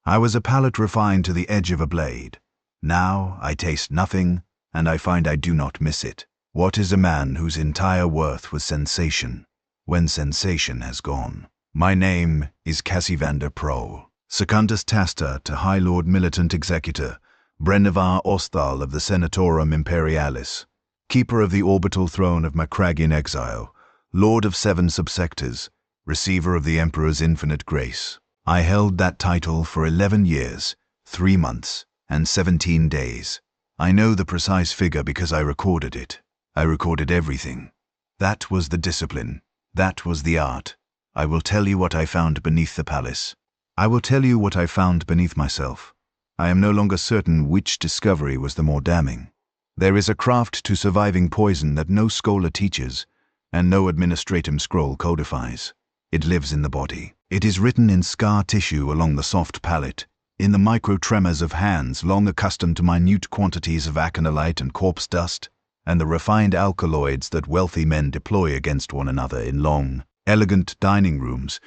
I was a palate refined to the edge of a blade. Now I taste nothing, and I find I do not miss it. What is a man whose entire worth was sensation, when sensation has gone? My name is Casivander Prohl, Secundus Tasta to High Lord Militant Executor, Brenevar Osthaal of the Senatorum Imperialis, Keeper of the Orbital Throne of Macragian Exile, Lord of 7 Subsectors, Receiver of the Emperor's Infinite Grace. I held that title for 11 years, 3 months, and 17 days. I know the precise figure because I recorded it. I recorded everything. That was the discipline. That was the art. I will tell you what I found beneath the palace. I will tell you what I found beneath myself. I am no longer certain which discovery was the more damning. There is a craft to surviving poison that no scholar teaches, and no administratum scroll codifies. It lives in the body. It is written in scar tissue along the soft palate, in the micro-tremors of hands long accustomed to minute quantities of aconolite and corpse dust, and the refined alkaloids that wealthy men deploy against one another in long, elegant dining rooms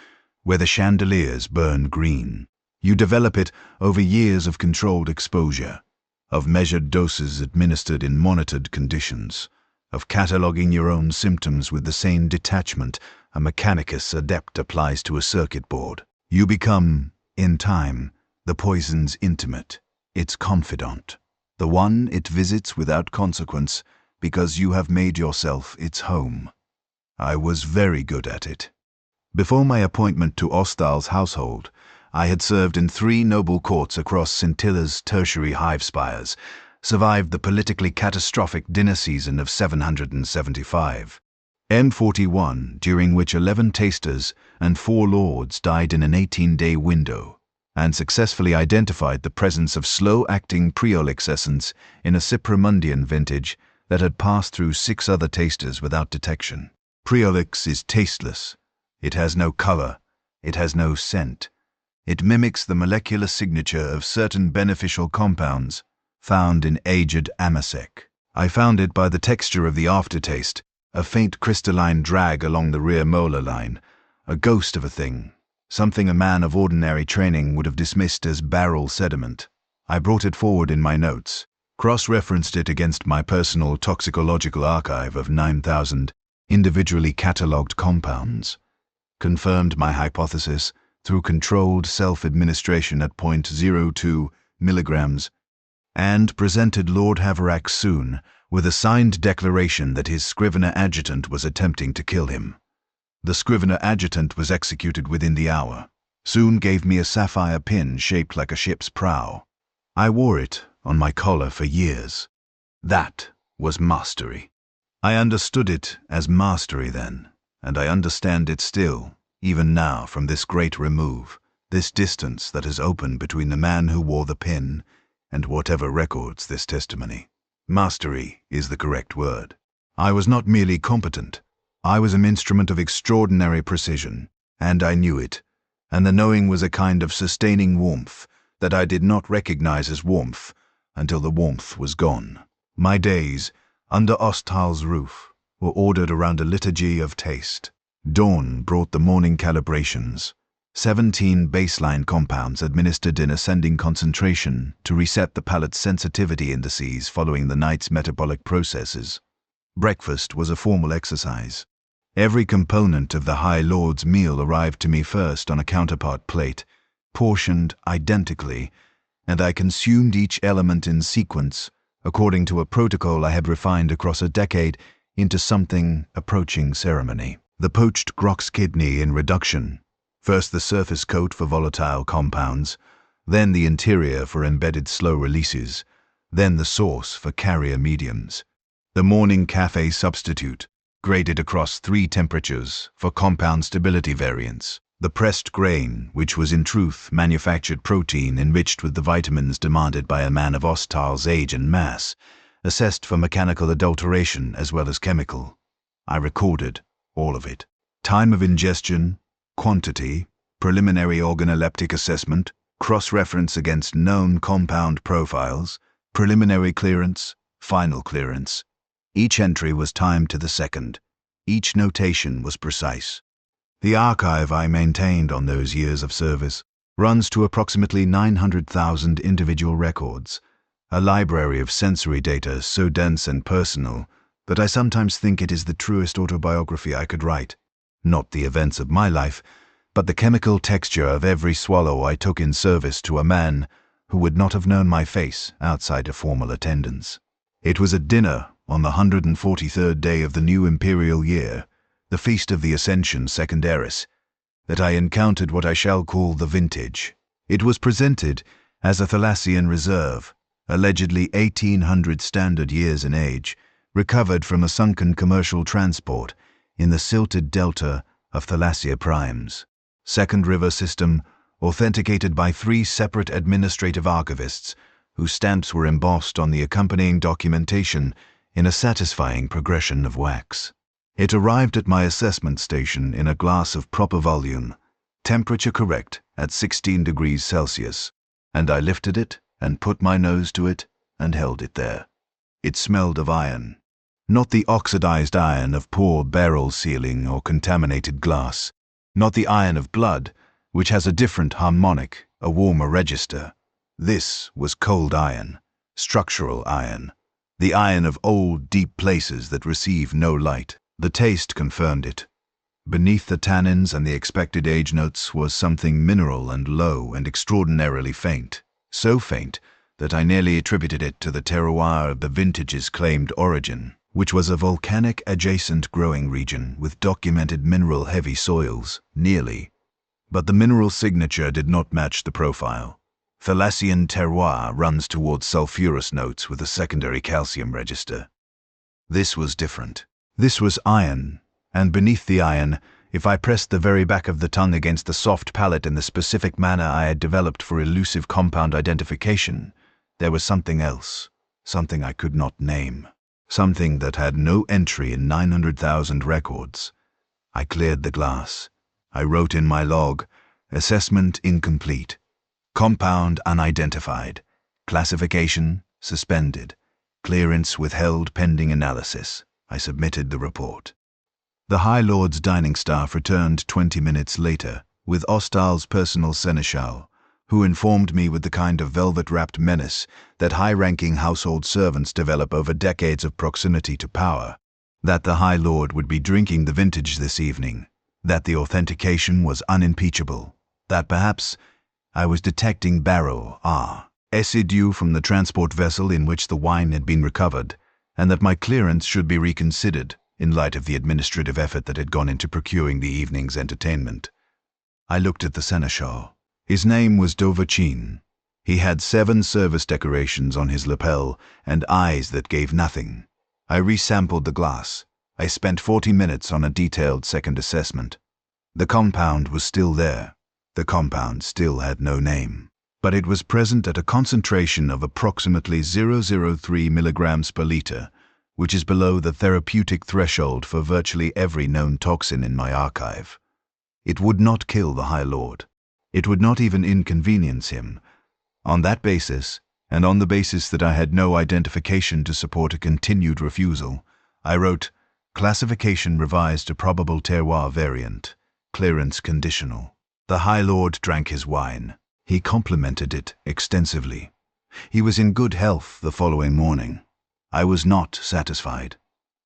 where the chandeliers burn green. You develop it over years of controlled exposure, of measured doses administered in monitored conditions, of cataloguing your own symptoms with the same detachment a mechanicus adept applies to a circuit board. You become, in time, the poison's intimate, its confidant, the one it visits without consequence because you have made yourself its home. I was very good at it. Before my appointment to Osthaal's household, I had served in 3 noble courts across Scintilla's tertiary hive spires, survived the politically catastrophic dinner season of 775, M41, during which 11 tasters and 4 lords died in an 18-day window, and successfully identified the presence of slow-acting Preolix essence in a Cypramundian vintage that had passed through 6 other tasters without detection. Preolix is tasteless. It has no color. It has no scent. It mimics the molecular signature of certain beneficial compounds found in aged amasec. I found it by the texture of the aftertaste, a faint crystalline drag along the rear molar line, a ghost of a thing, something a man of ordinary training would have dismissed as barrel sediment. I brought it forward in my notes, cross-referenced it against my personal toxicological archive of 9,000 individually catalogued compounds, confirmed my hypothesis through controlled self-administration at 0.02 milligrams, and presented Lord Haverack soon with a signed declaration that his Scrivener adjutant was attempting to kill him. The Scrivener adjutant was executed within the hour. Soon gave me a sapphire pin shaped like a ship's prow. I wore it on my collar for years. That was mastery. I understood it as mastery then, and I understand it still, even now from this great remove, this distance that has opened between the man who wore the pin and whatever records this testimony. Mastery is the correct word. I was not merely competent. I was an instrument of extraordinary precision, and I knew it, and the knowing was a kind of sustaining warmth that I did not recognize as warmth until the warmth was gone. My days, under Osthaal's roof, were ordered around a liturgy of taste. Dawn brought the morning calibrations, 17 baseline compounds administered in ascending concentration to reset the palate's sensitivity indices following the night's metabolic processes. Breakfast was a formal exercise. Every component of the High Lord's meal arrived to me first on a counterpart plate, portioned identically, and I consumed each element in sequence, according to a protocol I had refined across a decade into something approaching ceremony. The poached grox kidney in reduction, first the surface coat for volatile compounds, then the interior for embedded slow releases, then the sauce for carrier mediums. The morning cafe substitute, graded across 3 temperatures for compound stability variants. The pressed grain, which was in truth manufactured protein enriched with the vitamins demanded by a man of Osthaal's age and mass, assessed for mechanical adulteration as well as chemical. I recorded all of it. Time of ingestion, quantity, preliminary organoleptic assessment, cross-reference against known compound profiles, preliminary clearance, final clearance. Each entry was timed to the second. Each notation was precise. The archive I maintained on those years of service runs to approximately 900,000 individual records, a library of sensory data so dense and personal that I sometimes think it is the truest autobiography I could write. Not the events of my life, but the chemical texture of every swallow I took in service to a man who would not have known my face outside of formal attendance. It was at dinner on the 143rd day of the new imperial year, the feast of the Ascension Secondaris, that I encountered what I shall call the vintage. It was presented as a Thalassian reserve, allegedly 1800 standard years in age, recovered from a sunken commercial transport in the silted delta of Thalassia Primes. Second river system, authenticated by 3 separate administrative archivists, whose stamps were embossed on the accompanying documentation in a satisfying progression of wax. It arrived at my assessment station in a glass of proper volume, temperature correct at 16 degrees Celsius, and I lifted it and put my nose to it and held it there. It smelled of iron. Not the oxidized iron of poor barrel sealing or contaminated glass. Not the iron of blood, which has a different harmonic, a warmer register. This was cold iron, structural iron, the iron of old, deep places that receive no light. The taste confirmed it. Beneath the tannins and the expected age notes was something mineral and low and extraordinarily faint, so faint that I nearly attributed it to the terroir of the vintage's claimed origin, which was a volcanic adjacent growing region with documented mineral-heavy soils, nearly. But the mineral signature did not match the profile. Thalassian terroir runs towards sulfurous notes with a secondary calcium register. This was different. This was iron, and beneath the iron, if I pressed the very back of the tongue against the soft palate in the specific manner I had developed for elusive compound identification, there was something else, something I could not name, something that had no entry in 900,000 records. I cleared the glass. I wrote in my log, assessment incomplete, compound unidentified, classification suspended, clearance withheld pending analysis. I submitted the report. The High Lord's dining staff returned 20 minutes later with Osthaal's personal seneschal, who informed me with the kind of velvet-wrapped menace that high-ranking household servants develop over decades of proximity to power, that the High Lord would be drinking the vintage this evening, that the authentication was unimpeachable, that perhaps I was detecting barrel residue from the transport vessel in which the wine had been recovered, and that my clearance should be reconsidered in light of the administrative effort that had gone into procuring the evening's entertainment. I looked at the seneschal. His name was Dovachin. He had 7 service decorations on his lapel and eyes that gave nothing. I resampled the glass. I spent 40 minutes on a detailed second assessment. The compound was still there. The compound still had no name, but it was present at a concentration of approximately 0.003 milligrams per liter, which is below the therapeutic threshold for virtually every known toxin in my archive. It would not kill the High Lord. It would not even inconvenience him. On that basis, and on the basis that I had no identification to support a continued refusal, I wrote, classification revised to probable terroir variant, clearance conditional. The High Lord drank his wine. He complimented it extensively. He was in good health the following morning. I was not satisfied.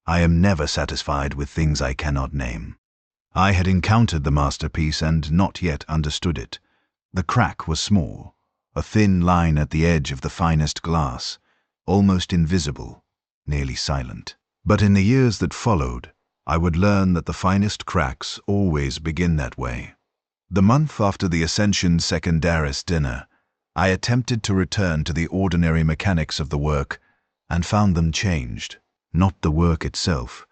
I am never satisfied with things I cannot name. I had encountered the masterpiece and not yet understood it. The crack was small, a thin line at the edge of the finest glass, almost invisible, nearly silent. But in the years that followed, I would learn that the finest cracks always begin that way. The month after the Ascension Secondaris dinner, I attempted to return to the ordinary mechanics of the work and found them changed. Not the work itself.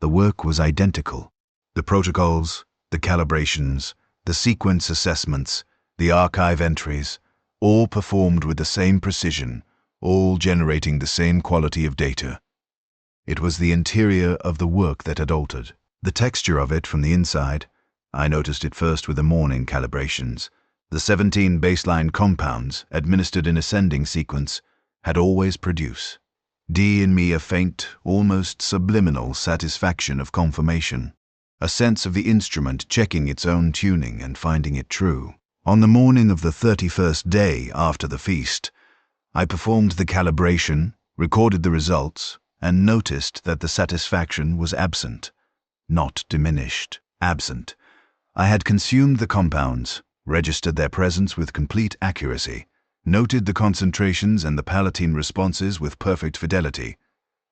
The work was identical. The protocols, the calibrations, the sequence assessments, the archive entries, all performed with the same precision, all generating the same quality of data. It was the interior of the work that had altered. The texture of it from the inside, I noticed it first with the morning calibrations. The 17 baseline compounds, administered in ascending sequence, had always produced in me a faint, almost subliminal satisfaction of confirmation, a sense of the instrument checking its own tuning and finding it true. On the morning of the 31st day after the feast, I performed the calibration, recorded the results, and noticed that the satisfaction was absent, not diminished, absent. I had consumed the compounds, registered their presence with complete accuracy, noted the concentrations and the palatine responses with perfect fidelity,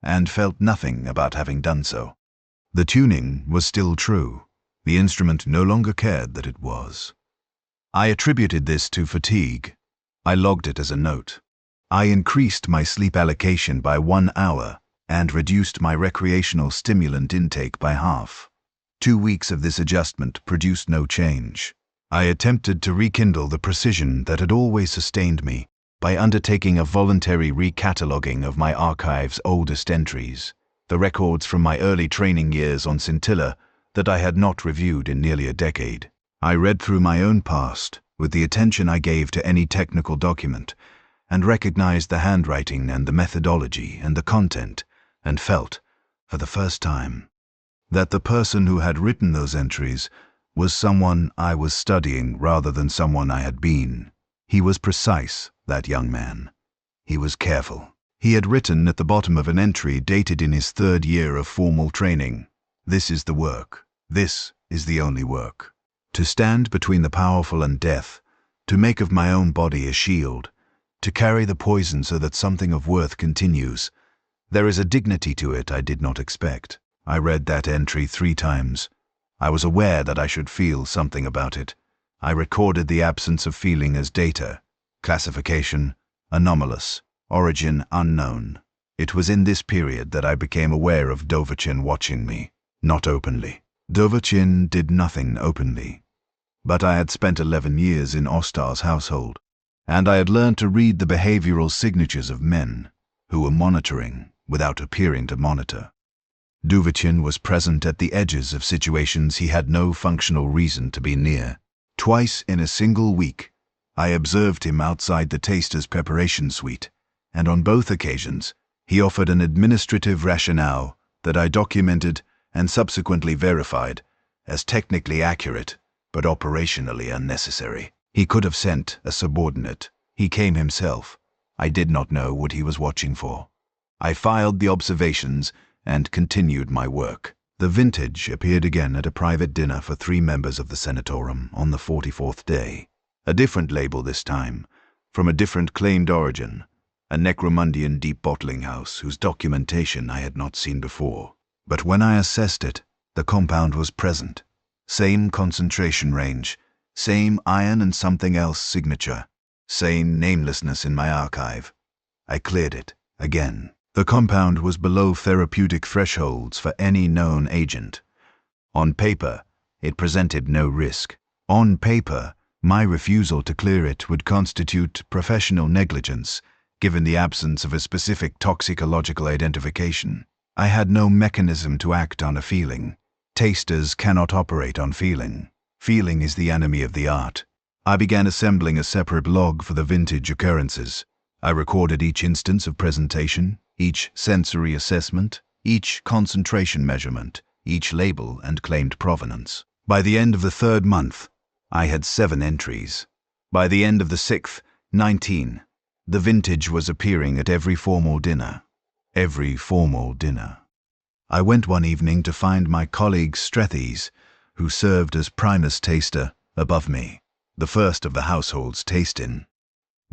and felt nothing about having done so. The tuning was still true. The instrument no longer cared that it was. I attributed this to fatigue. I logged it as a note. I increased my sleep allocation by 1 hour and reduced my recreational stimulant intake by half. 2 weeks of this adjustment produced no change. I attempted to rekindle the precision that had always sustained me by undertaking a voluntary recataloguing of my archive's oldest entries, the records from my early training years on Scintilla that I had not reviewed in nearly a decade. I read through my own past with the attention I gave to any technical document, and recognized the handwriting and the methodology and the content, and felt, for the first time, that the person who had written those entries was someone I was studying rather than someone I had been. He was precise, that young man. He was careful. He had written at the bottom of an entry dated in his 3rd year of formal training, "This is the work. This is the only work. To stand between the powerful and death, to make of my own body a shield, to carry the poison so that something of worth continues. There is a dignity to it I did not expect." I read that entry 3 times. I was aware that I should feel something about it. I recorded the absence of feeling as data. Classification, anomalous. Origin unknown. It was in this period that I became aware of Dovichin watching me, not openly. Dovichin did nothing openly. But I had spent 11 years in Osthaal's household, and I had learned to read the behavioral signatures of men who were monitoring without appearing to monitor. Dovichin was present at the edges of situations he had no functional reason to be near. Twice in a single week, I observed him outside the taster's preparation suite, and on both occasions, he offered an administrative rationale that I documented and subsequently verified as technically accurate but operationally unnecessary. He could have sent a subordinate. He came himself. I did not know what he was watching for. I filed the observations and continued my work. The vintage appeared again at a private dinner for 3 members of the Senatorum on the 44th day. A different label this time, from a different claimed origin, a Necromundian deep bottling house whose documentation I had not seen before. But when I assessed it, the compound was present. Same concentration range, same iron and something else signature, same namelessness in my archive. I cleared it again. The compound was below therapeutic thresholds for any known agent. On paper, it presented no risk. On paper, my refusal to clear it would constitute professional negligence, given the absence of a specific toxicological identification. I had no mechanism to act on a feeling. Tasters cannot operate on feeling. Feeling is the enemy of the art. I began assembling a separate log for the vintage occurrences. I recorded each instance of presentation, each sensory assessment, each concentration measurement, each label and claimed provenance. By the end of the 3rd month, I had 7 entries. By the end of the 6th, 19. The vintage was appearing at every formal dinner. Every formal dinner. I went one evening to find my colleague Strethes, who served as primus taster above me, the first of the household's taste-in,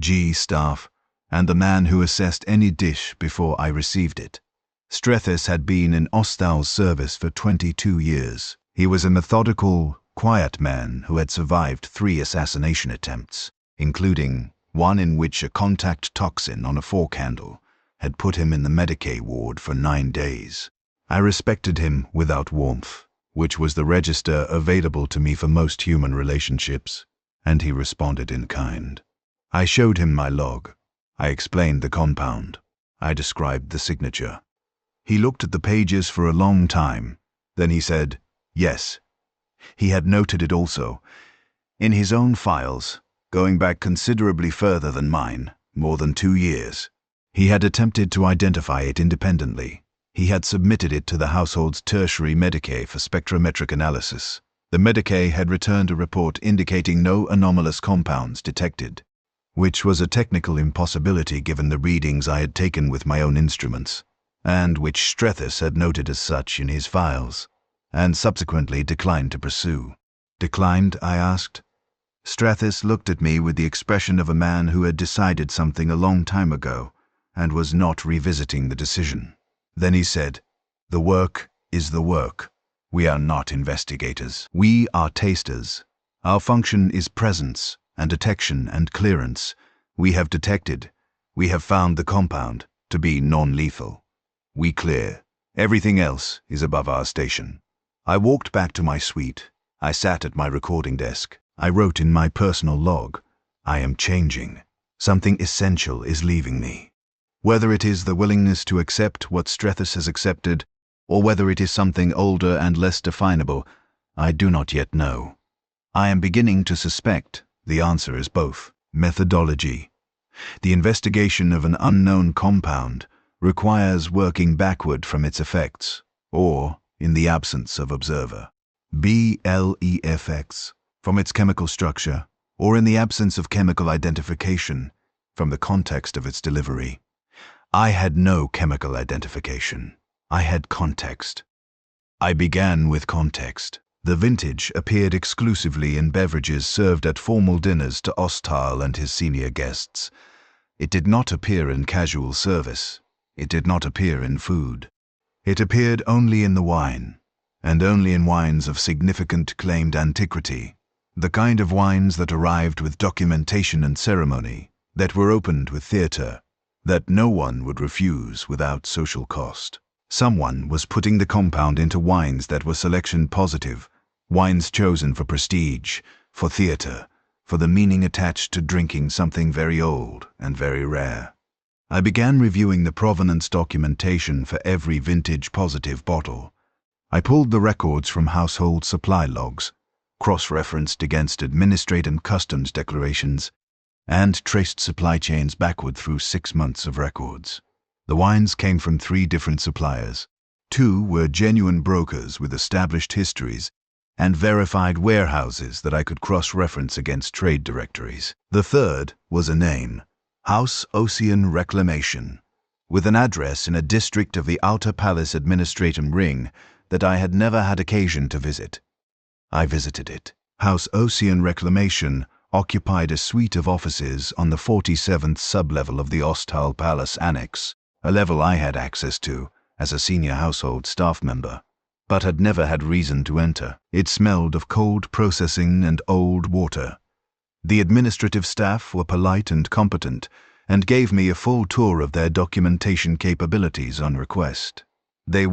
G staff, and the man who assessed any dish before I received it. Strethes had been in Osthaal's service for 22 years. He was a methodical, quiet man who had survived 3 assassination attempts, including one in which a contact toxin on a fork handle had put him in the Medicaid ward for 9 days. I respected him without warmth, which was the register available to me for most human relationships, and he responded in kind. I showed him my log. I explained the compound. I described the signature. He looked at the pages for a long time. Then he said, yes. He had noted it also. In his own files, going back considerably further than mine, more than 2 years. He had attempted to identify it independently. He had submitted it to the household's tertiary Medicaid for spectrometric analysis. The Medicae had returned a report indicating no anomalous compounds detected, which was a technical impossibility given the readings I had taken with my own instruments, and which Strethus had noted as such in his files, and subsequently declined to pursue. Declined, I asked. Strethus looked at me with the expression of a man who had decided something a long time ago, and was not revisiting the decision. Then he said, "The work is the work. We are not investigators. We are tasters. Our function is presence and detection and clearance. We have detected. We have found the compound to be non-lethal. We clear. Everything else is above our station." I walked back to my suite. I sat at my recording desk. I wrote in my personal log, "I am changing. Something essential is leaving me." Whether it is the willingness to accept what Strethus has accepted, or whether it is something older and less definable, I do not yet know. I am beginning to suspect the answer is both. Methodology. The investigation of an unknown compound requires working backward from its effects, or in the absence of observer. BLEFX, from its chemical structure, or in the absence of chemical identification, from the context of its delivery. I had no chemical identification. I had context. I began with context. The vintage appeared exclusively in beverages served at formal dinners to Osthaal and his senior guests. It did not appear in casual service. It did not appear in food. It appeared only in the wine, and only in wines of significant claimed antiquity, the kind of wines that arrived with documentation and ceremony, that were opened with theatre, that no one would refuse without social cost. Someone was putting the compound into wines that were selection positive, wines chosen for prestige, for theatre, for the meaning attached to drinking something very old and very rare. I began reviewing the provenance documentation for every vintage positive bottle. I pulled the records from household supply logs, cross-referenced against administrative and customs declarations, and traced supply chains backward through 6 months of records. The wines came from 3 different suppliers. 2 were genuine brokers with established histories and verified warehouses that I could cross-reference against trade directories. The third was a name, House Ocean Reclamation, with an address in a district of the Outer Palace Administratum Ring that I had never had occasion to visit. I visited it. House Ocean Reclamation occupied a suite of offices on the 47th sublevel of the Osthaal Palace Annex, a level I had access to as a senior household staff member, but had never had reason to enter. It smelled of cold processing and old water. The administrative staff were polite and competent, and gave me a full tour of their documentation capabilities on request. They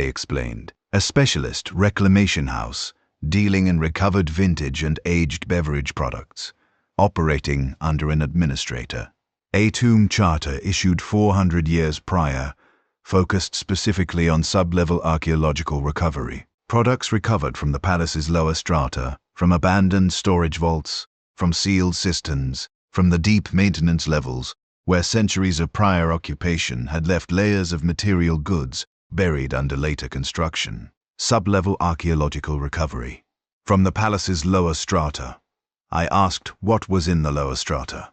explained, a specialist reclamation house dealing in recovered vintage and aged beverage products, operating under an administrator. A tomb charter issued 400 years prior, focused specifically on sub-level archaeological recovery. Products recovered from the palace's lower strata, from abandoned storage vaults, from sealed cisterns, from the deep maintenance levels, where centuries of prior occupation had left layers of material goods buried under later construction. Sub-level archaeological recovery. From the palace's lower strata. I asked what was in the lower strata.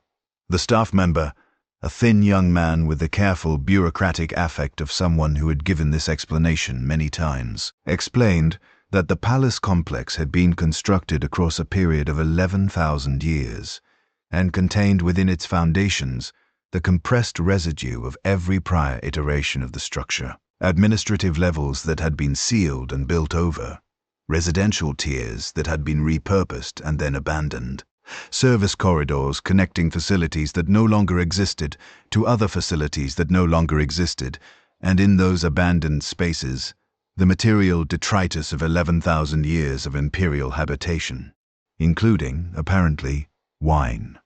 The staff member, a thin young man with the careful bureaucratic affect of someone who had given this explanation many times, explained that the palace complex had been constructed across a period of 11,000 years, and contained within its foundations the compressed residue of every prior iteration of the structure. Administrative levels that had been sealed and built over, residential tiers that had been repurposed and then abandoned, service corridors connecting facilities that no longer existed to other facilities that no longer existed, and in those abandoned spaces, the material detritus of 11,000 years of imperial habitation, including, apparently, wine.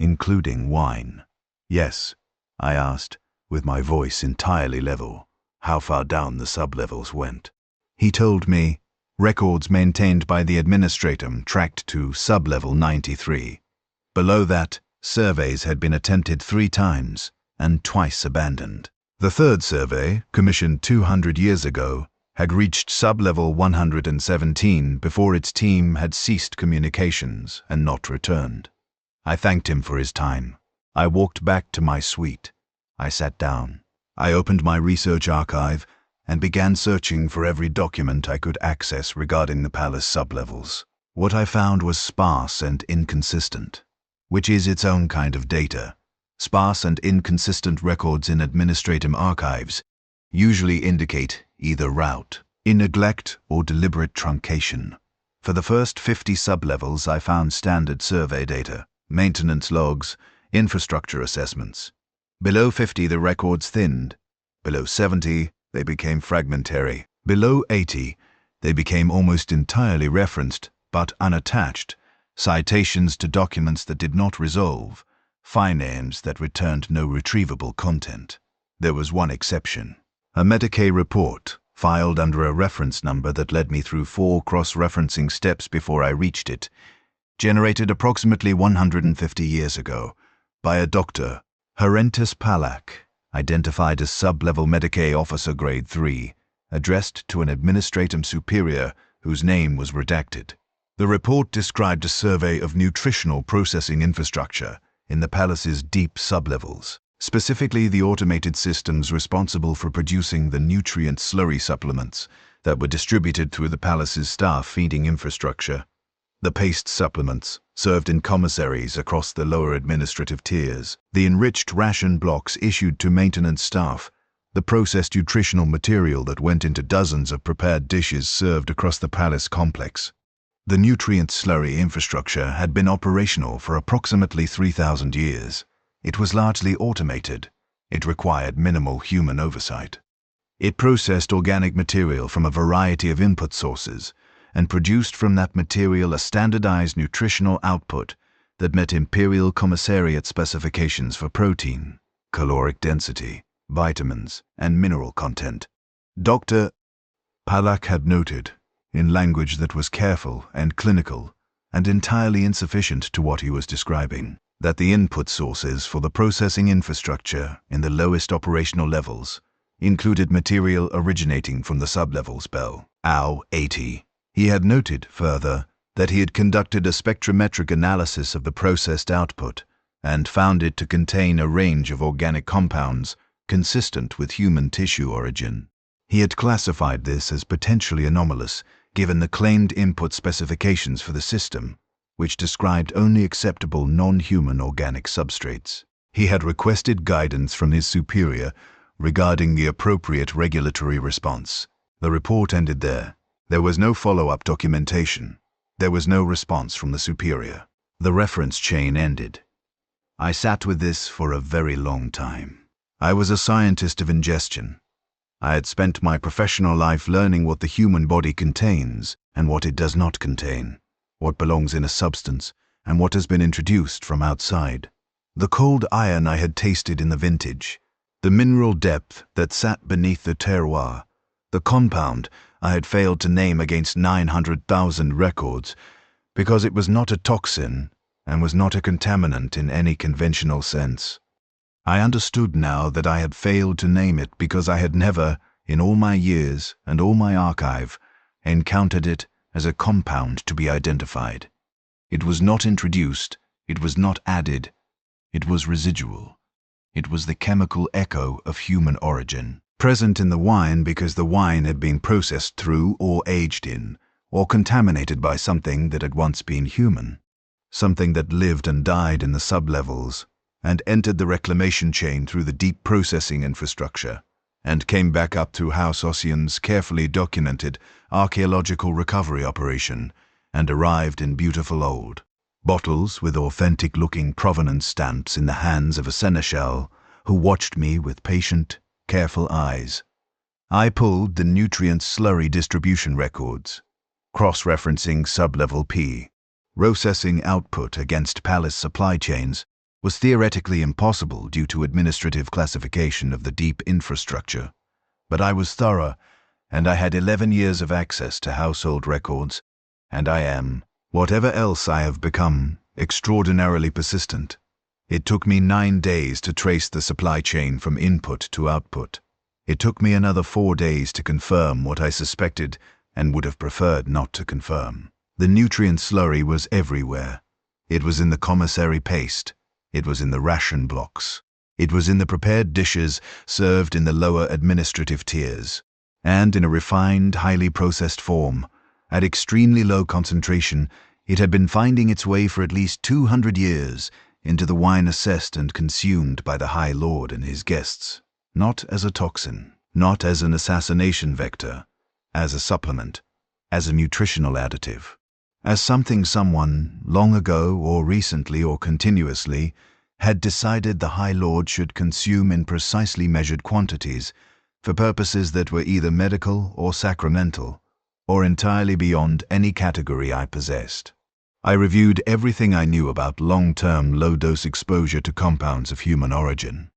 Including wine. Yes, I asked, with my voice entirely level, how far down the sublevels went. He told me, records maintained by the administratum tracked to sublevel 93. Below that, surveys had been attempted 3 times, and twice abandoned. The third survey, commissioned 200 years ago, had reached sub-level 117 before its team had ceased communications and not returned. I thanked him for his time. I walked back to my suite. I sat down. I opened my research archive and began searching for every document I could access regarding the palace sublevels. What I found was sparse and inconsistent, which is its own kind of data. Sparse and inconsistent records in administrative archives usually indicate either rout, in neglect, or deliberate truncation. For the first 50 sublevels, I found standard survey data, maintenance logs, infrastructure assessments. Below 50, the records thinned. Below 70, they became fragmentary. Below 80, they became almost entirely referenced, but unattached, citations to documents that did not resolve, file names that returned no retrievable content. There was one exception. A Medicaid report, filed under a reference number that led me through 4 cross-referencing steps before I reached it, generated approximately 150 years ago by a Dr. Horrentus Palak, identified as sub-level Medicaid Officer Grade 3, addressed to an administrative superior whose name was redacted. The report described a survey of nutritional processing infrastructure in the palace's deep sublevels, specifically the automated systems responsible for producing the nutrient slurry supplements that were distributed through the palace's staff feeding infrastructure. The paste supplements, served in commissaries across the lower administrative tiers, the enriched ration blocks issued to maintenance staff, the processed nutritional material that went into dozens of prepared dishes served across the palace complex. The nutrient slurry infrastructure had been operational for approximately 3,000 years. It was largely automated. It required minimal human oversight. It processed organic material from a variety of input sources and produced from that material a standardized nutritional output that met Imperial Commissariat specifications for protein, caloric density, vitamins, and mineral content. Dr. Palak had noted, in language that was careful and clinical and entirely insufficient to what he was describing, that the input sources for the processing infrastructure in the lowest operational levels included material originating from the sublevels bell, AU 80. He had noted, further, that he had conducted a spectrometric analysis of the processed output and found it to contain a range of organic compounds consistent with human tissue origin. He had classified this as potentially anomalous given the claimed input specifications for the system, which described only acceptable non-human organic substrates. He had requested guidance from his superior regarding the appropriate regulatory response. The report ended there. There was no follow-up documentation. There was no response from the superior. The reference chain ended. I sat with this for a very long time. I was a scientist of ingestion. I had spent my professional life learning what the human body contains and what it does not contain, what belongs in a substance and what has been introduced from outside. The cold iron I had tasted in the vintage, the mineral depth that sat beneath the terroir, the compound I had failed to name against 900,000 records because it was not a toxin and was not a contaminant in any conventional sense. I understood now that I had failed to name it because I had never, in all my years and all my archive, encountered it as a compound to be identified. It was not introduced, it was not added, it was residual. It was the chemical echo of human origin, present in the wine because the wine had been processed through or aged in, or contaminated by something that had once been human, something that lived and died in the sublevels, and entered the reclamation chain through the deep processing infrastructure, and came back up through House Ossian's carefully documented archaeological recovery operation, and arrived in beautiful old bottles with authentic-looking provenance stamps in the hands of a seneschal who watched me with patient, careful eyes. I pulled the nutrient slurry distribution records, cross-referencing sublevel P. Processing output against palace supply chains was theoretically impossible due to administrative classification of the deep infrastructure, but I was thorough, and I had 11 years of access to household records, and I am, whatever else I have become, extraordinarily persistent. It took me 9 days to trace the supply chain from input to output. It took me another 4 days to confirm what I suspected and would have preferred not to confirm. The nutrient slurry was everywhere. It was in the commissary paste. It was in the ration blocks. It was in the prepared dishes served in the lower administrative tiers. And in a refined, highly processed form, at extremely low concentration, it had been finding its way for at least 200 years into the wine assessed and consumed by the High Lord and his guests. Not as a toxin, not as an assassination vector, as a supplement, as a nutritional additive, as something someone, long ago or recently or continuously, had decided the High Lord should consume in precisely measured quantities for purposes that were either medical or sacramental, or entirely beyond any category I possessed. I reviewed everything I knew about long-term low-dose exposure to compounds of human origin.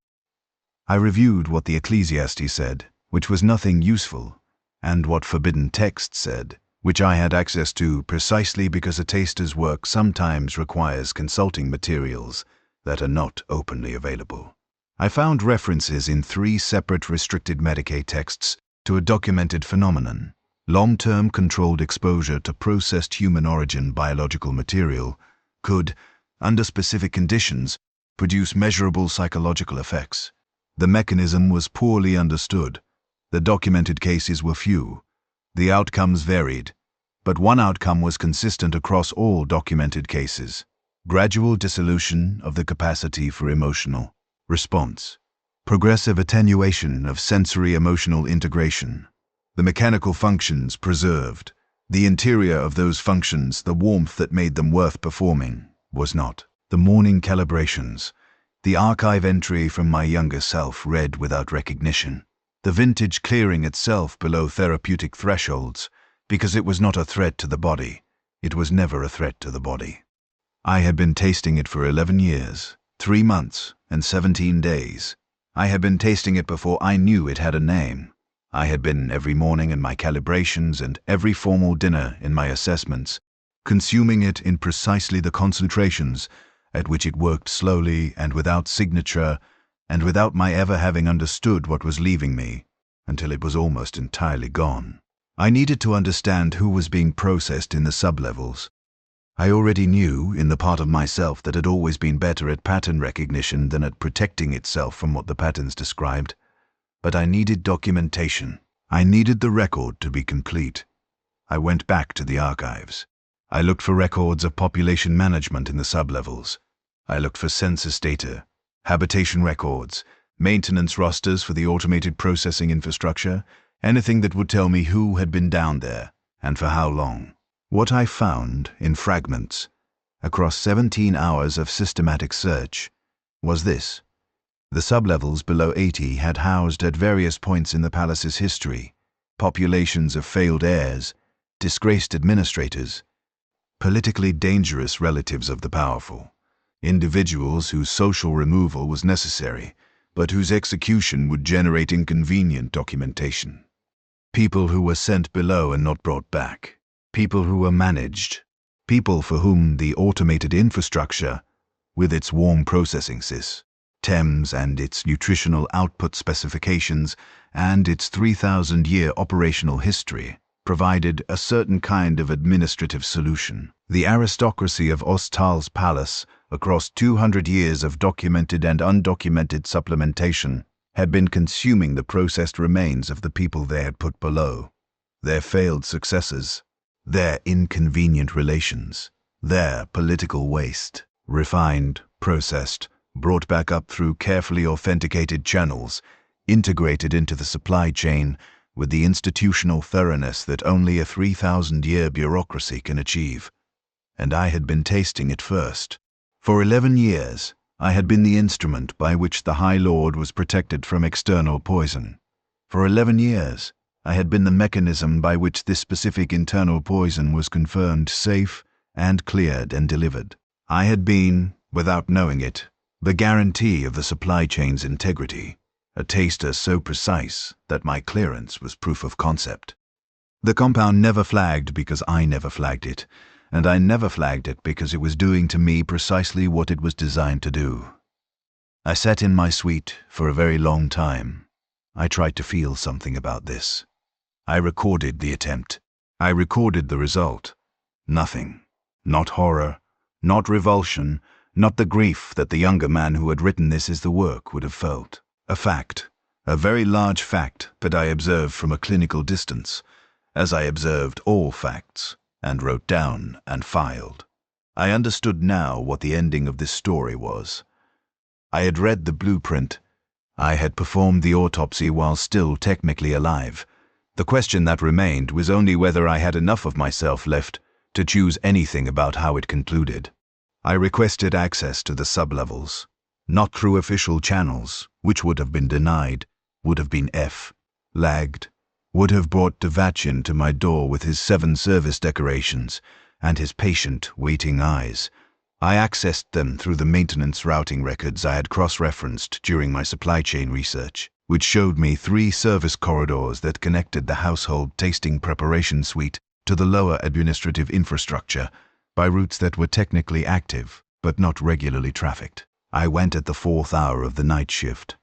I reviewed what the Ecclesiastes said, which was nothing useful, and what forbidden texts said, which I had access to precisely because a taster's work sometimes requires consulting materials that are not openly available. I found references in 3 separate restricted Medicaid texts to a documented phenomenon. Long-term controlled exposure to processed human origin biological material could, under specific conditions, produce measurable psychological effects. The mechanism was poorly understood. The documented cases were few. The outcomes varied, but one outcome was consistent across all documented cases: gradual dissolution of the capacity for emotional response, progressive attenuation of sensory-emotional integration. The mechanical functions preserved. The interior of those functions, the warmth that made them worth performing, was not. The morning calibrations. The archive entry from my younger self read without recognition. The vintage clearing itself below therapeutic thresholds, because it was not a threat to the body. It was never a threat to the body. I had been tasting it for 11 years, 3 months, and 17 days. I had been tasting it before I knew it had a name. I had been every morning in my calibrations and every formal dinner in my assessments, consuming it in precisely the concentrations at which it worked slowly and without signature and without my ever having understood what was leaving me, until it was almost entirely gone. I needed to understand who was being processed in the sublevels. I already knew, in the part of myself that had always been better at pattern recognition than at protecting itself from what the patterns described. But I needed documentation. I needed the record to be complete. I went back to the archives. I looked for records of population management in the sublevels. I looked for census data, habitation records, maintenance rosters for the automated processing infrastructure, anything that would tell me who had been down there and for how long. What I found, in fragments, across 17 hours of systematic search, was this. The sublevels below 80 had housed at various points in the palace's history populations of failed heirs, disgraced administrators, politically dangerous relatives of the powerful, individuals whose social removal was necessary, but whose execution would generate inconvenient documentation. People who were sent below and not brought back. People who were managed. People for whom the automated infrastructure, with its warm processing systems and its nutritional output specifications and its 3,000-year operational history, provided a certain kind of administrative solution. The aristocracy of Osthaal's palace, across 200 years of documented and undocumented supplementation, had been consuming the processed remains of the people they had put below, their failed successors, their inconvenient relations, their political waste, refined, processed, brought back up through carefully authenticated channels, integrated into the supply chain with the institutional thoroughness that only a 3,000-year bureaucracy can achieve. And I had been tasting it first. For 11 years, I had been the instrument by which the High Lord was protected from external poison. For 11 years, I had been the mechanism by which this specific internal poison was confirmed safe and cleared and delivered. I had been, without knowing it, the guarantee of the supply chain's integrity, a taster so precise that my clearance was proof of concept. The compound never flagged because I never flagged it, and I never flagged it because it was doing to me precisely what it was designed to do. I sat in my suite for a very long time. I tried to feel something about this. I recorded the attempt. I recorded the result. Nothing. Not horror, not revulsion, not the grief that the younger man who had written this as the work would have felt. A fact, a very large fact that I observed from a clinical distance, as I observed all facts, and wrote down and filed. I understood now what the ending of this story was. I had read the blueprint. I had performed the autopsy while still technically alive. The question that remained was only whether I had enough of myself left to choose anything about how it concluded. I requested access to the sublevels, not through official channels, which would have been denied, would have been lagged, would have brought Devachin to my door with his 7 service decorations and his patient, waiting eyes. I accessed them through the maintenance routing records I had cross-referenced during my supply chain research, which showed me 3 service corridors that connected the household tasting preparation suite to the lower administrative infrastructure by routes that were technically active, but not regularly trafficked. I went at the 4th hour of the night shift.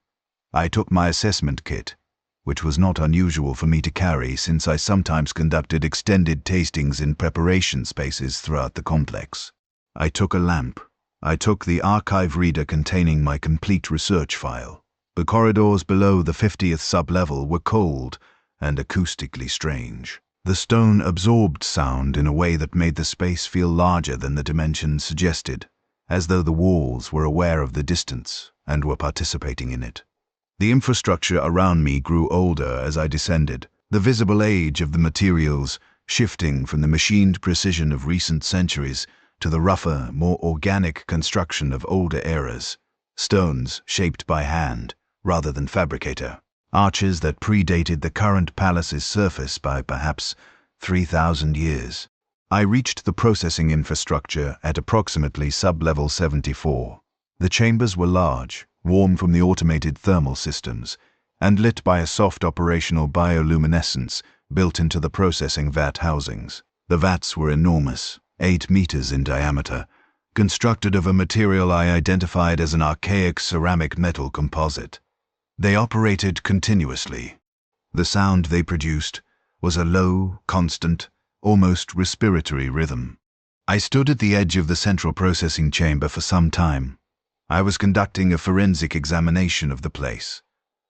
I took my assessment kit, which was not unusual for me to carry since I sometimes conducted extended tastings in preparation spaces throughout the complex. I took a lamp. I took the archive reader containing my complete research file. The corridors below the 50th sub-level were cold and acoustically strange. The stone absorbed sound in a way that made the space feel larger than the dimensions suggested, as though the walls were aware of the distance and were participating in it. The infrastructure around me grew older as I descended, the visible age of the materials shifting from the machined precision of recent centuries to the rougher, more organic construction of older eras, stones shaped by hand rather than fabricator, arches that predated the current palace's surface by perhaps 3,000 years. I reached the processing infrastructure at approximately sub-level 74. The chambers were large, warm from the automated thermal systems, and lit by a soft operational bioluminescence built into the processing vat housings. The vats were enormous, 8 meters in diameter, constructed of a material I identified as an archaic ceramic metal composite. They operated continuously. The sound they produced was a low, constant, almost respiratory rhythm. I stood at the edge of the central processing chamber for some time. I was conducting a forensic examination of the place.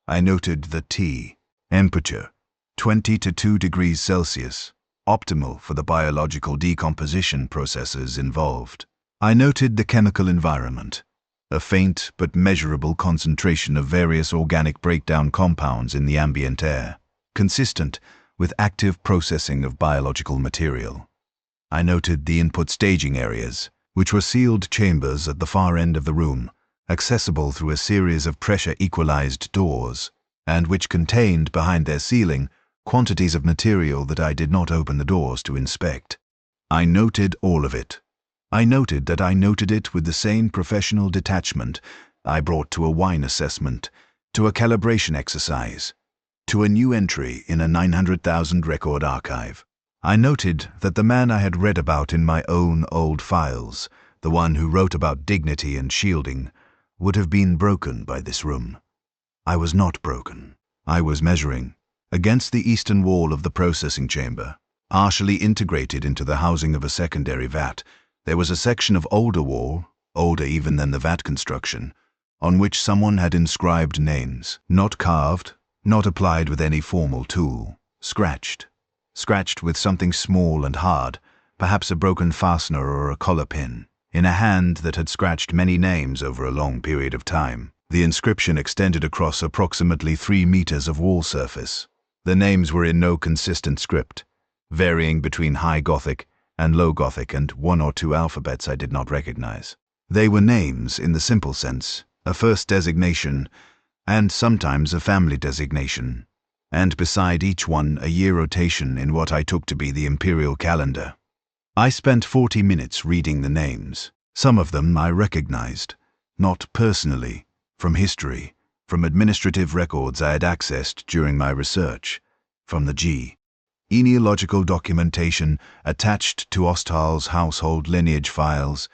I noted the temperature, 20 to 2 degrees Celsius, optimal for the biological decomposition processes involved. I noted the chemical environment, a faint but measurable concentration of various organic breakdown compounds in the ambient air, consistent with active processing of biological material. I noted the input staging areas, which were sealed chambers at the far end of the room, accessible through a series of pressure-equalized doors, and which contained behind their ceiling quantities of material that I did not open the doors to inspect. I noted all of it. I noted that I noted it with the same professional detachment I brought to a wine assessment, to a calibration exercise, to a new entry in a 900,000 record archive. I noted that the man I had read about in my own old files, the one who wrote about dignity and shielding, would have been broken by this room. I was not broken. I was measuring. Against the eastern wall of the processing chamber, partially integrated into the housing of a secondary vat, there was a section of older wall, older even than the vat construction, on which someone had inscribed names, not carved, not applied with any formal tool, scratched with something small and hard, perhaps a broken fastener or a collar pin, in a hand that had scratched many names over a long period of time. The inscription extended across approximately 3 meters of wall surface. The names were in no consistent script, varying between High Gothic and Low Gothic and 1 or 2 alphabets I did not recognize. They were names in the simple sense, a first designation, and sometimes a family designation, and beside each one a year rotation in what I took to be the imperial calendar. I spent 40 minutes reading the names. Some of them I recognized, not personally, from history, from administrative records I had accessed during my research, from the genealogical documentation attached to Osthaal's household lineage files.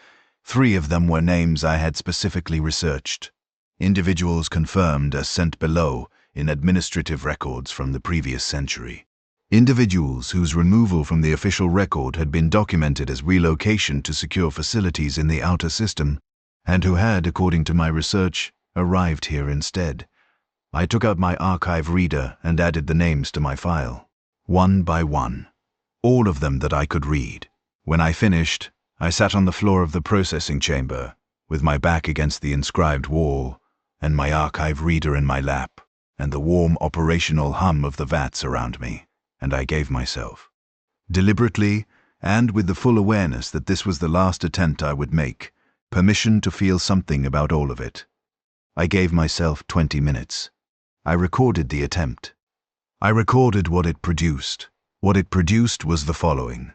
3 of them were names I had specifically researched, individuals confirmed as sent below in administrative records from the previous century. Individuals whose removal from the official record had been documented as relocation to secure facilities in the outer system, and who had, according to my research, arrived here instead. I took out my archive reader and added the names to my file, one by one, all of them that I could read. When I finished, I sat on the floor of the processing chamber, with my back against the inscribed wall, and my archive reader in my lap, and the warm operational hum of the vats around me, and I gave myself, deliberately and with the full awareness that this was the last attempt I would make, permission to feel something about all of it. I gave myself 20 minutes. I recorded the attempt. I recorded what it produced. What it produced was the following: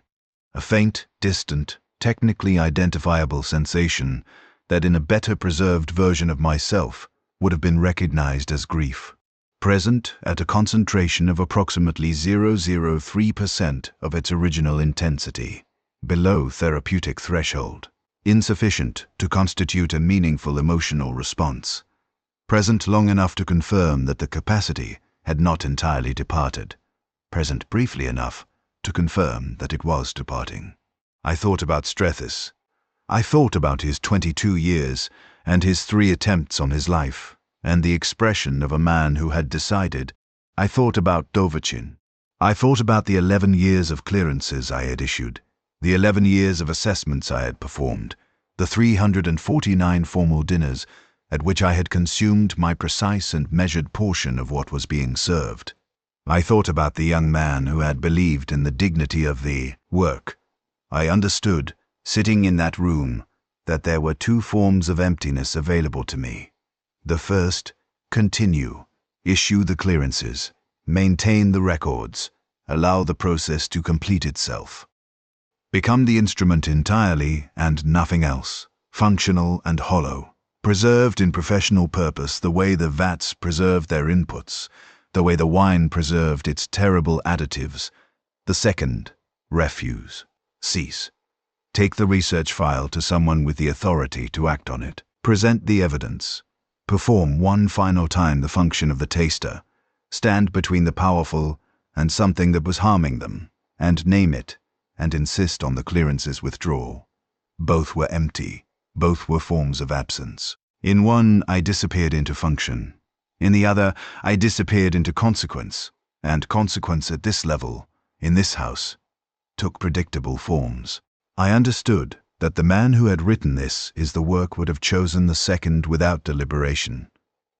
a faint, distant, technically identifiable sensation that in a better preserved version of myself would have been recognized as grief, present at a concentration of approximately 0.003% of its original intensity, below therapeutic threshold, insufficient to constitute a meaningful emotional response, present long enough to confirm that the capacity had not entirely departed, present briefly enough to confirm that it was departing. I thought about Strethis. I thought about his 22 years and his 3 attempts on his life, and the expression of a man who had decided. I thought about Dovichin. I thought about the 11 years of clearances I had issued, the 11 years of assessments I had performed, the 349 formal dinners at which I had consumed my precise and measured portion of what was being served. I thought about the young man who had believed in the dignity of the work. I understood, sitting in that room, that there were 2 forms of emptiness available to me. The first, continue, issue the clearances, maintain the records, allow the process to complete itself. Become the instrument entirely and nothing else, functional and hollow, preserved in professional purpose the way the vats preserved their inputs, the way the wine preserved its terrible additives. The second, refuse, cease. Take the research file to someone with the authority to act on it. Present the evidence. Perform one final time the function of the taster. Stand between the powerful and something that was harming them, and name it, and insist on the clearance's withdrawal. Both were empty. Both were forms of absence. In one, I disappeared into function. In the other, I disappeared into consequence, and consequence at this level, in this house, took predictable forms. I understood that the man who had written this is the work would have chosen the second without deliberation.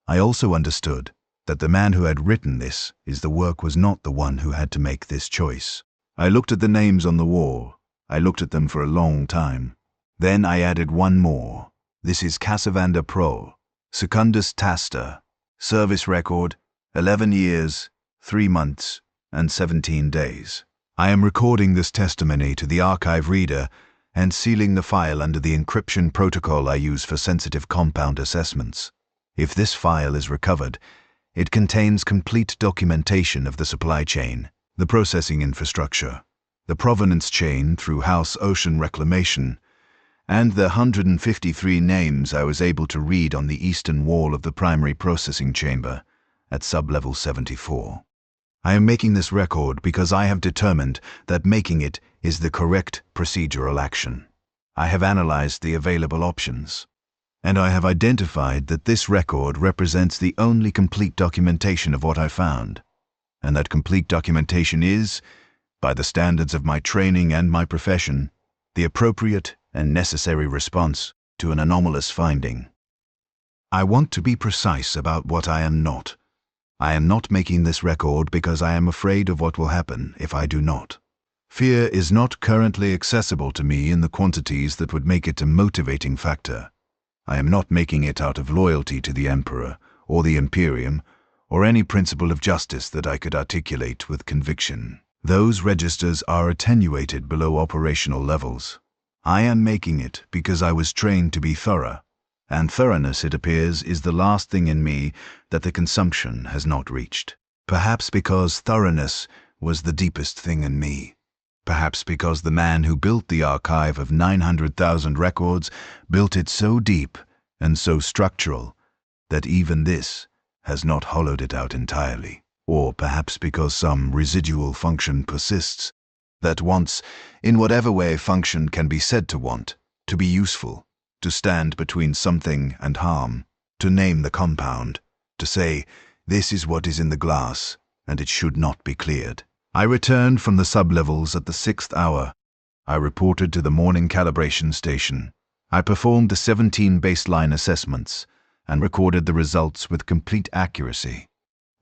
I also understood that the man who had written this is the work was not the one who had to make this choice. I looked at the names on the wall. I looked at them for a long time. Then I added one more. This is Casivander Prohl, Secundus Taster, service record, 11 years, 3 months, and 17 days. I am recording this testimony to the archive reader and sealing the file under the encryption protocol I use for sensitive compound assessments. If this file is recovered, it contains complete documentation of the supply chain, the processing infrastructure, the provenance chain through House Ocean Reclamation, and the 153 names I was able to read on the eastern wall of the primary processing chamber at sublevel 74. I am making this record because I have determined that making it is the correct procedural action. I have analyzed the available options, and I have identified that this record represents the only complete documentation of what I found, and that complete documentation is, by the standards of my training and my profession, the appropriate and necessary response to an anomalous finding. I want to be precise about what I am not. I am not making this record because I am afraid of what will happen if I do not. Fear is not currently accessible to me in the quantities that would make it a motivating factor. I am not making it out of loyalty to the Emperor or the Imperium or any principle of justice that I could articulate with conviction. Those registers are attenuated below operational levels. I am making it because I was trained to be thorough, and thoroughness, it appears, is the last thing in me that the consumption has not reached. Perhaps because thoroughness was the deepest thing in me. Perhaps because the man who built the archive of 900,000 records built it so deep and so structural that even this has not hollowed it out entirely, or perhaps because some residual function persists that wants, in whatever way function can be said to want, to be useful, to stand between something and harm, to name the compound, to say, this is what is in the glass, and it should not be cleared. I returned from the sublevels at the 6th hour. I reported to the morning calibration station. I performed the 17 baseline assessments and recorded the results with complete accuracy.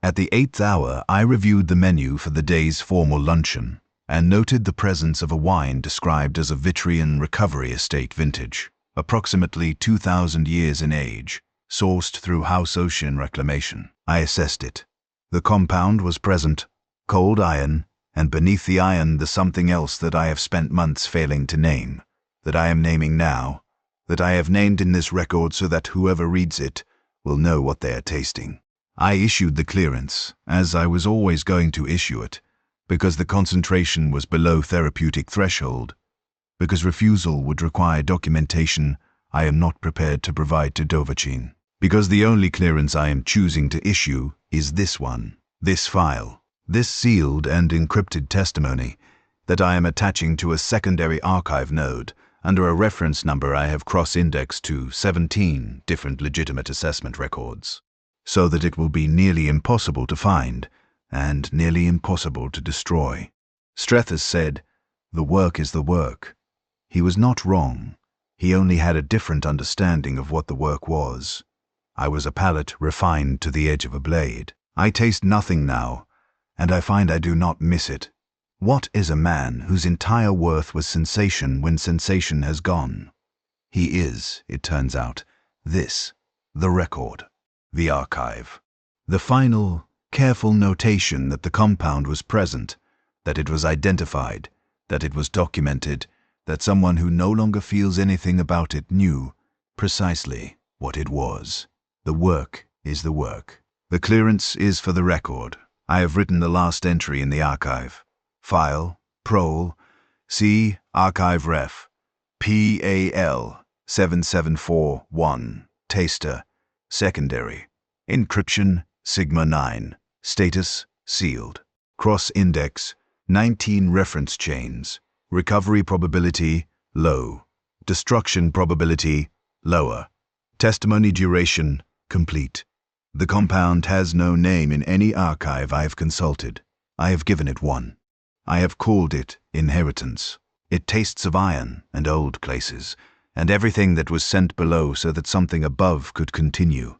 At the 8th hour, I reviewed the menu for the day's formal luncheon and noted the presence of a wine described as a Vitrian Recovery Estate vintage, approximately 2,000 years in age, sourced through House Ocean Reclamation. I assessed it. The compound was present, cold iron, and beneath the iron the something else that I have spent months failing to name, that I am naming now, that I have named in this record so that whoever reads it will know what they are tasting. I issued the clearance, as I was always going to issue it, because the concentration was below therapeutic threshold, because refusal would require documentation I am not prepared to provide to Dovachin, because the only clearance I am choosing to issue is this one, this file, this sealed and encrypted testimony that I am attaching to a secondary archive node under a reference number I have cross-indexed to 17 different legitimate assessment records, so that it will be nearly impossible to find and nearly impossible to destroy. Strethers said, "The work is the work." He was not wrong. He only had a different understanding of what the work was. I was a palate refined to the edge of a blade. I taste nothing now, and I find I do not miss it. What is a man whose entire worth was sensation when sensation has gone? He is, it turns out, this, the record, the archive. The final, careful notation that the compound was present, that it was identified, that it was documented, that someone who no longer feels anything about it knew precisely what it was. The work is the work. The clearance is for the record. I have written the last entry in the archive. File, Prohl, C. Archive Ref, PAL 7741, Taster, Secondary, Encryption, Sigma 9, Status, Sealed, Cross-Index, 19 reference chains, Recovery probability, low, Destruction probability, lower, Testimony duration, complete. The compound has no name in any archive I have consulted. I have given it one. I have called it inheritance. It tastes of iron and old places, and everything that was sent below so that something above could continue.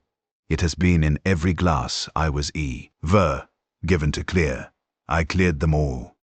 It has been in every glass I was given to clear. I cleared them all.